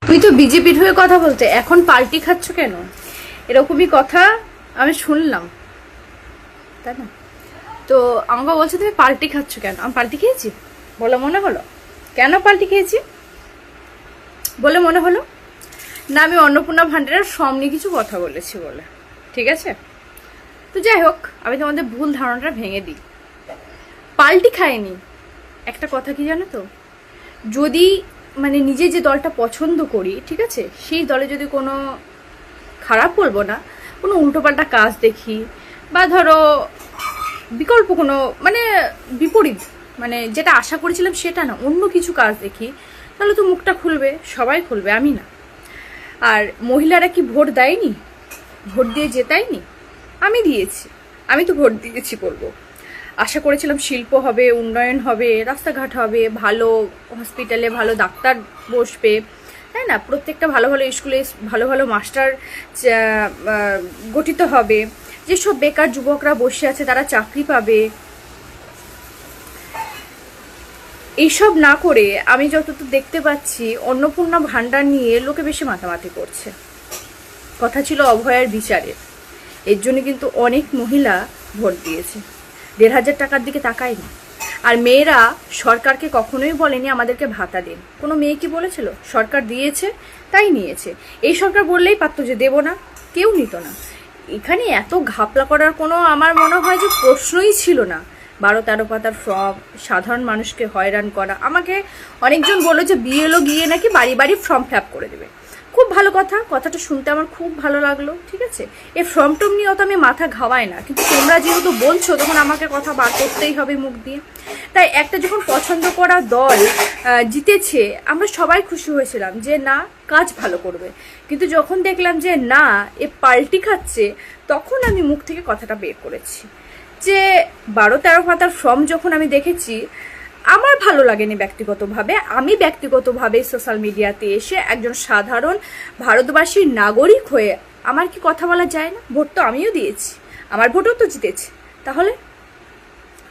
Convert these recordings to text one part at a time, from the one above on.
তুই তো বিজেপির হয়ে কথা বলতে এখন পাল্টি খাচ্ছ কেন? এরকমই কথা আমি শুনলাম, তাই না? তো আমাকে বলছে তুমি পাল্টি খাচ্ছ কেন? আমি পাল্টি খেয়েছি বলে মনে হলো? কেন পাল্টি খেয়েছি বলে মনে হলো? না আমি অন্নপূর্ণা ভান্ডারের সামনে কিছু কথা বলেছি বলে, ঠিক আছে? তো যাই হোক, আমি তোমাদের ভুল ধারণাটা ভেঙে দিই। পাল্টি খায়নি। একটা কথা কি জানো তো, যদি মানে নিজে যে দলটা পছন্দ করি, ঠিক আছে, সেই দলে যদি কোনো, খারাপ বলবো না, কোনো উল্টোপাল্টা কাজ দেখি বা ধরো বিকল্প কোনো মানে বিপরীত, মানে যেটা আশা করেছিলাম সেটা না, অন্য কিছু কাজ দেখি, তাহলে তো মুখটা খুলবে, সবাই খুলবে, আমি না। আর মহিলারা কি ভোট দেয়নি? ভোট দিয়ে জেতায়নি? আমি দিয়েছি, আমি তো ভোট দিয়েছি বলবো। আশা করেছিলাম শিল্প হবে, উন্নয়ন হবে, রাস্তাঘাট হবে, ভালো হসপিটালে ভালো ডাক্তার বসবে, তাই না? প্রত্যেকটা ভালো ভালো স্কুলে ভালো ভালো মাস্টার গঠিত হবে, যেসব বেকার যুবকরা বসে আছে তারা চাকরি পাবে। এইসব না করে আমি যতটুকু দেখতে পাচ্ছি অন্নপূর্ণা ভান্ডার নিয়ে লোকে বেশি মাতামাতি করছে। কথা ছিল অভয়ার বিচারের, এর জন্য কিন্তু অনেক মহিলা ভোট দিয়েছে, ১,৫০০ টাকার দিকে তাকায়নি। আর মেয়েরা সরকারকে কখনোই বলেনি আমাদেরকে ভাতা দিন, কোনো মেয়ে কি বলেছিল? সরকার দিয়েছে তাই নিয়েছে। এই সরকার বললেই পারতো যে দেব না, কেউ নিত না। এখানে এত ঘাপলা করার কোনো আমার মনে হয় যে প্রশ্নই ছিল না। ১২-১৩ পাতার ফর্ম, সাধারণ মানুষকে হয়রান করা। আমাকে অনেকজন বললো যে বিএলও গিয়ে নাকি বাড়ি বাড়ি ফর্ম ফিল আপ করে দেবে। খুব ভালো কথা, কথাটা শুনতে আমার খুব ভালো লাগলো, ঠিক আছে? এই ফর্ম টম নিয়েও তো আমি মাথা ঘাওয়াই না, কিন্তু তোমরা যেহেতু বলছো তখন আমাকে কথা বার করতেই হবে মুখ দিয়ে। তাই একটা যখন পছন্দ করা দল জিতেছে, আমরা সবাই খুশি হয়েছিলাম যে না, কাজ ভালো করবে। কিন্তু যখন দেখলাম যে না, এ পাল্টি খাচ্ছে, তখন আমি মুখ থেকে কথাটা বের করেছি যে ১২-১৩ পাতার ফর্ম যখন আমি দেখেছি, আমার ভালো লাগেনি ব্যক্তিগতভাবে। আমি ব্যক্তিগতভাবে সোশ্যাল মিডিয়াতে এসে একজন সাধারণ ভারতবাসীর নাগরিক হয়ে আমার কি কথা বলা যায় না? ভোট তো আমিও দিয়েছি, আমার ভোটও তো জিতেছি, তাহলে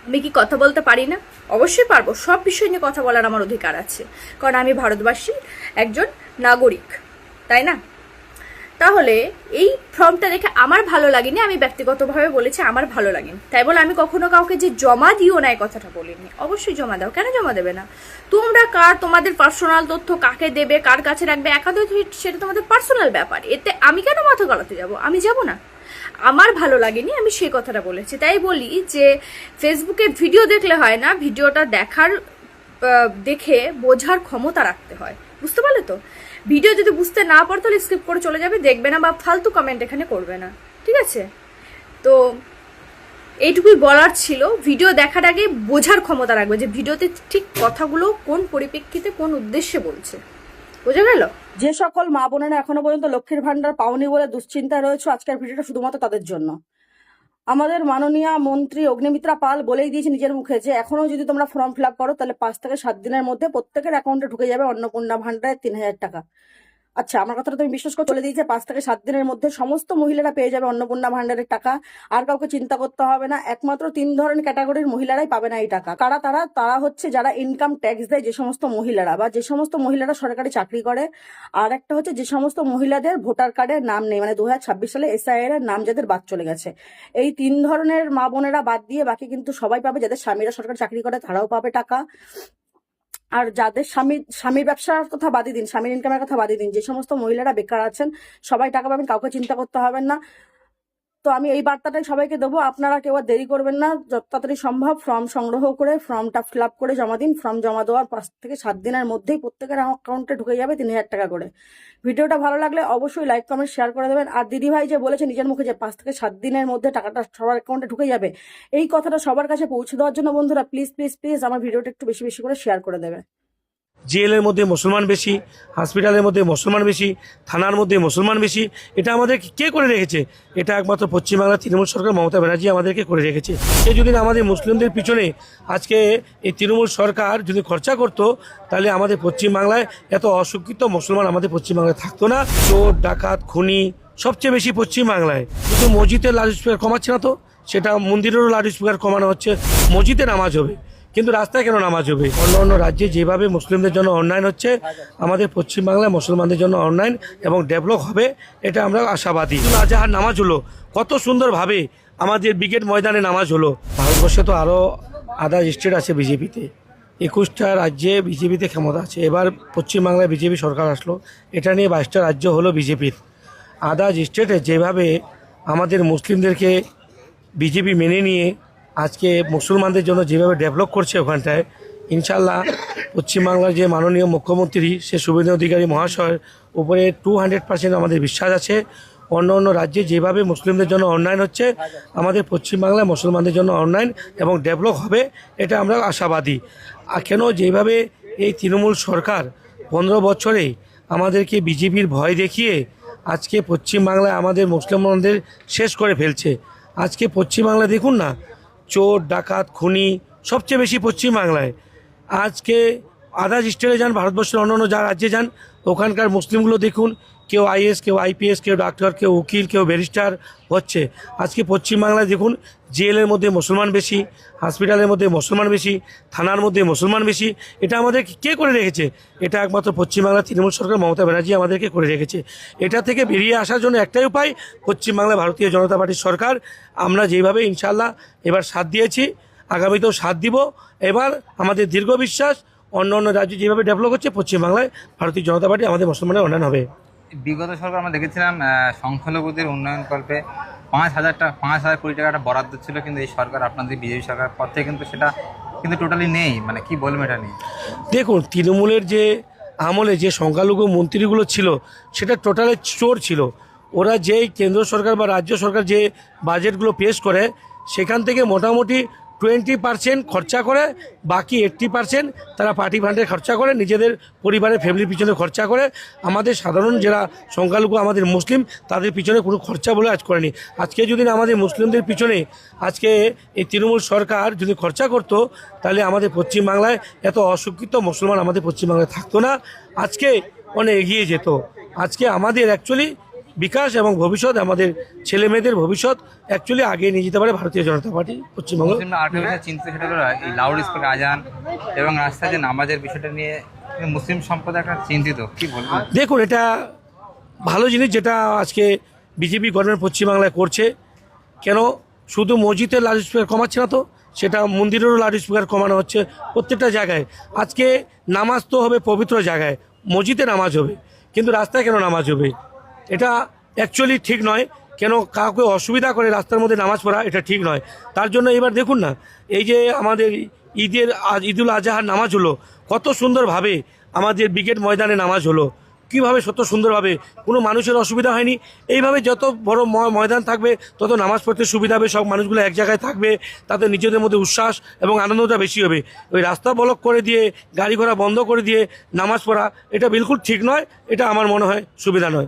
আমি কি কথা বলতে পারি না? অবশ্যই পারবো, সব বিষয় নিয়ে কথা বলার আমার অধিকার আছে, কারণ আমি ভারতবাসীর একজন নাগরিক, তাই না? তাহলে এই ফর্মটা দেখে আমার ভালো লাগেনি, আমি ব্যক্তিগতভাবে বলেছি আমার ভালো লাগেনি। তাই বলে আমি কখনো কাউকে যে জমা দিও না এই কথাটা বলিনি। অবশ্যই জমা দাও, কেন জমা দেবে না? তোমরা তোমাদের পার্সোনাল তথ্য কাকে দেবে, কার কাছে রাখবে, একাধিক সেটা তোমাদের পার্সোনাল ব্যাপার, এতে আমি কেন মাথা গলাতে যাব? আমি যাব না। আমার ভালো লাগেনি, আমি সেই কথাটা বলেছি। তাই বলি যে ফেসবুকে ভিডিও দেখলে হয় না, ভিডিওটা দেখে বোঝার ক্ষমতা রাখতে হয়, বুঝতে পারলে তো? ভিডিও যদি বুঝতে না পারো তাহলে স্কিপ করে চলে যাবে, দেখবে না বা ফালতু কমেন্ট এখানে করবে না, ঠিক আছে? তো এইটুকুই বলার ছিল। ভিডিও দেখার আগে বোঝার ক্ষমতা রাখবে যে ভিডিওতে ঠিক কথাগুলো কোন পরিপ্রেক্ষিতে কোন উদ্দেশ্যে বলছে, বোঝা গেল? যে সকল মা বোনেরা এখনো পর্যন্ত লক্ষ্মীর ভান্ডার পাওনি বলে দুশ্চিন্তায় রয়েছে, আজকের ভিডিওটা শুধুমাত্র তাদের জন্য। আমাদের মাননীয় মন্ত্রী অগ্নিমিত্রা পাল বলেই দিয়েছে নিজের মুখে যে এখনো যদি তোমরা ফর্ম ফিল আপ করো তাহলে ৫ থেকে ৭ দিনের মধ্যে প্রত্যেকের অ্যাকাউন্টে ঢুকে যাবে অন্নপূর্ণা ভান্ডারের ৩,০০০ টাকা। আচ্ছা, আমার কথাটা তুমি বিশ্বাস করে চলে দিয়েছে ৫ থেকে ৭ দিনের মধ্যে সমস্ত মহিলারা পেয়ে যাবে অন্নপূর্ণা ভান্ডারের টাকা। আর কাউকে চিন্তা করতে হবে না। একমাত্র ৩ ধরনের ক্যাটাগরির মহিলারাই পাবে না এই টাকা। কারা তারা? তারা হচ্ছে যারা ইনকাম ট্যাক্স দেয়, যে সমস্ত মহিলারা, বা যে সমস্ত মহিলারা সরকারি চাকরি করে। আর একটা হচ্ছে যে সমস্ত মহিলাদের ভোটার কার্ডের নাম নেই, মানে ২০২৬ সালে SIR এর নাম যাদের বাদ চলে গেছে। এই ৩ ধরনের মা বোনেরা বাদ দিয়ে বাকি কিন্তু সবাই পাবে। যাদের স্বামীরা সরকারি চাকরি করে তারাও পাবে টাকা। আর যাদের স্বামীর ব্যবসার কথা বাদই দিন, স্বামীর ইনকামের কথা বাদই দিন, যে সমস্ত মহিলারা বেকার আছেন সবাই টাকা পাবেন, কাউকে চিন্তা করতে হবে না। তো আমি এই বার্তাটাই সবাইকে দেবো, আপনারা কেউ আর দেরি করবেন না, যত তাড়াতাড়ি সম্ভব ফর্ম সংগ্রহ করে ফর্মটা ফিল আপ করে জমা দিন। ফর্ম জমা দেওয়ার ৫ থেকে ৭ দিনের মধ্যেই প্রত্যেকের অ্যাকাউন্টে ঢুকে যাবে ৩,০০০ টাকা করে। ভিডিওটা ভালো লাগলে অবশ্যই লাইক কমেন্ট শেয়ার করে দেবেন। আর দিদি ভাই যে বলেছে নিজের মুখে যে ৫ থেকে ৭ দিনের মধ্যে টাকাটা সবার অ্যাকাউন্টে ঢুকে যাবে, এই কথাটা সবার কাছে পৌঁছে দেওয়ার জন্য বন্ধুরা প্লিজ প্লিজ প্লিজ আমার ভিডিওটা একটু বেশি বেশি করে শেয়ার করে দেবে। জেলের মধ্যে মুসলমান বেশি, হসপিটালের মধ্যে মুসলমান বেশি, থানার মধ্যে মুসলমান বেশি। এটা আমাদের কে করে রেখেছে? এটা একমাত্র পশ্চিমবাংলার তৃণমূল সরকার মমতা ব্যানার্জি আমাদেরকে করে রেখেছে। সে যদি আমাদের মুসলিমদের পিছনে আজকে এই তৃণমূল সরকার যদি খরচা করতো, তাহলে আমাদের পশ্চিমবাংলায় এত অশিক্ষিত মুসলমান আমাদের পশ্চিমবাংলায় থাকতো না। চোর ডাকাত খুনি সবচেয়ে বেশি পশ্চিমবাংলায়। কিন্তু মসজিদের লাউড স্পিকার কমাচ্ছে না তো, সেটা মন্দিরেরও লাউড স্পিকার কমানো হচ্ছে, মসজিদে নামাজ হবে। কিন্তু রাস্তায় কেন নামাজ হবে? অন্য অন্য রাজ্যে যেভাবে মুসলিমদের জন্য অন্যায় হচ্ছে, আমাদের পশ্চিমবাংলায় মুসলমানদের জন্য অন্যায় এবং ডেভেলপ হবে, এটা আমরা আশাবাদী। আজহার নামাজ হলো, কত সুন্দরভাবে আমাদের ব্রিগেড ময়দানে নামাজ হলো। ভারতবর্ষে তো আরও আদার স্টেট আছে বিজেপিতে, 21টা রাজ্যে বিজেপিতে ক্ষমতা আছে। এবার পশ্চিমবাংলায় বিজেপি সরকার আসলো, এটা নিয়ে 22টা রাজ্য হলো বিজেপির। আদার স্টেটে যেভাবে আমাদের মুসলিমদেরকে বিজেপি মেনে নিয়ে আজকে মুসলমানদের জন্য যেভাবে ডেভেলপ করছে ওখানটায়, ইনশাল্লাহ পশ্চিমবাংলার যে মাননীয় মুখ্যমন্ত্রী সে শুভেন্দু অধিকারী মহাশয়ের উপরে 200% আমাদের বিশ্বাস আছে। অন্য অন্য রাজ্যে যেভাবে মুসলিমদের জন্য অন্যায় হচ্ছে, আমাদের পশ্চিমবাংলায় মুসলমানদের জন্য অন্যায় এবং ডেভেলপ হবে, এটা আমরা আশাবাদী। আর কেন যেভাবে এই তৃণমূল সরকার 15 বছরে আমাদেরকে বিজেপির ভয় দেখিয়ে আজকে পশ্চিমবাংলায় আমাদের মুসলমানদের শেষ করে ফেলছে। আজকে পশ্চিমবাংলায় দেখুন না, চোর ডাকাত খুনি সবচেয়ে বেশি পশ্চিমবাংলায়। আজকে আদার স্টেটে যান, ভারতবর্ষের অন্য অন্য যা রাজ্যে যান, ওখানকার মুসলিমগুলো দেখুন, কেউ আইএস, কেউ আইপিএস, কেউ ডাক্তার, কেউ উকিল, কেউ ব্যারিস্টার হচ্ছে। আজকে পশ্চিমবাংলায় দেখুন, জেলের মধ্যে মুসলমান বেশি, হসপিটালের মধ্যে মুসলমান বেশি, থানার মধ্যে মুসলমান বেশি। এটা আমাদের কে করে রেখেছে? এটা একমাত্র পশ্চিমবাংলার তৃণমূল সরকার মমতা ব্যানার্জি আমাদেরকে করে রেখেছে। এটা থেকে বেরিয়ে আসার জন্য একটাই উপায়, পশ্চিমবাংলা ভারতীয় জনতা পার্টির সরকার। আমরা যেভাবে ইনশাল্লাহ এবার সাথ দিয়েছি, আগামীতেও সাথ দিব। এবার আমাদের দীর্ঘ বিশ্বাস, অন্য অন্য রাজ্যে যেভাবে ডেভেলপ হচ্ছে, পশ্চিমবাংলায় ভারতীয় জনতা পার্টি আমাদের মুসলমানের উন্নয়ন হবে। বিগত সরকার আমরা দেখেছিলাম সংখ্যালঘুদের উন্নয়ন কল্পে 5,000 কোটি টাকা একটা বরাদ্দ ছিল, কিন্তু এই সরকার, আপনাদের বিজেপি সরকার পর থেকে কিন্তু সেটা কিন্তু টোটালি নেই। মানে কি বলবো এটা নিয়ে? দেখুন, তৃণমূলের যে আমলে যে সংখ্যালঘু মন্ত্রীগুলো ছিল, সেটা টোটালি চোর ছিল। ওরা যেই কেন্দ্র সরকার বা রাজ্য সরকার যে বাজেটগুলো পেশ করে, সেখান থেকে মোটামুটি 20% খরচা করে, বাকি 80% তারা পার্টি ফান্ডে খরচা করে, নিজেদের পরিবারের ফ্যামিলির পিছনে খরচা করে। আমাদের সাধারণ যারা সংখ্যালঘু আমাদের মুসলিম, তাদের পিছনে কোনো খরচা বলে আজ করেনি। আজকে যদি আমাদের মুসলিমদের পিছনে আজকে এই তৃণমূল সরকার যদি খরচা করতো, তাহলে আমাদের পশ্চিমবাংলায় এত অশিক্ষিত মুসলমান আমাদের পশ্চিমবাংলায় থাকতো না, আজকে অনেক এগিয়ে যেত। আজকে আমাদের অ্যাকচুয়ালি বিকাশ এবং ভবিষ্যৎ, আমাদের ছেলে মেয়েদের ভবিষ্যৎ অ্যাকচুয়ালি আগে নিয়ে যেতে পারে ভারতীয় জনতা পার্টি পশ্চিমবঙ্গ। মুসলিমরা আরেকটা বিষয় চিন্তা, সেটা হলো এই লাউড স্পিকার আজান এবং রাস্তায় যে নামাজের বিষয়টা নিয়ে মুসলিম সম্প্রদায় একটা চিন্তিত। কি বলবো? দেখুন, এটা ভালো জিনিস যেটা আজকে বিজেপি গভর্নমেন্ট পশ্চিমবাংলায় করছে। কেন শুধু মসজিদের লাউড স্পিকার কমাচ্ছে না, তো সেটা মন্দিরেরও লাউড স্পিকার কমানো হচ্ছে প্রত্যেকটা জায়গায়। আজকে নামাজ তো হবে পবিত্র জায়গায়, মসজিদে নামাজ হবে, কিন্তু রাস্তায় কেন নামাজ হবে? এটা অ্যাকচুয়ালি ঠিক নয়। কেন কাউকে অসুবিধা করে রাস্তার মধ্যে নামাজ পড়া, এটা ঠিক নয়। তার জন্য এবার দেখুন না, এই যে আমাদের ঈদুল আজহার নামাজ হলো, কত সুন্দরভাবে আমাদের ব্রিগেড ময়দানে নামাজ হলো, কীভাবে কত সুন্দরভাবে, কোনো মানুষের অসুবিধা হয়নি। এইভাবে যত বড় ময়দান থাকবে, তত নামাজ পড়তে সুবিধা হবে, সব মানুষগুলো এক জায়গায় থাকবে, তাদের নিজেদের মধ্যে উচ্ছ্বাস এবং আনন্দটা বেশি হবে। ওই রাস্তা ব্লক করে দিয়ে, গাড়ি ঘোড়া বন্ধ করে দিয়ে নামাজ পড়া, এটা বিলকুল ঠিক নয়, এটা আমার মনে হয় সুবিধা নয়।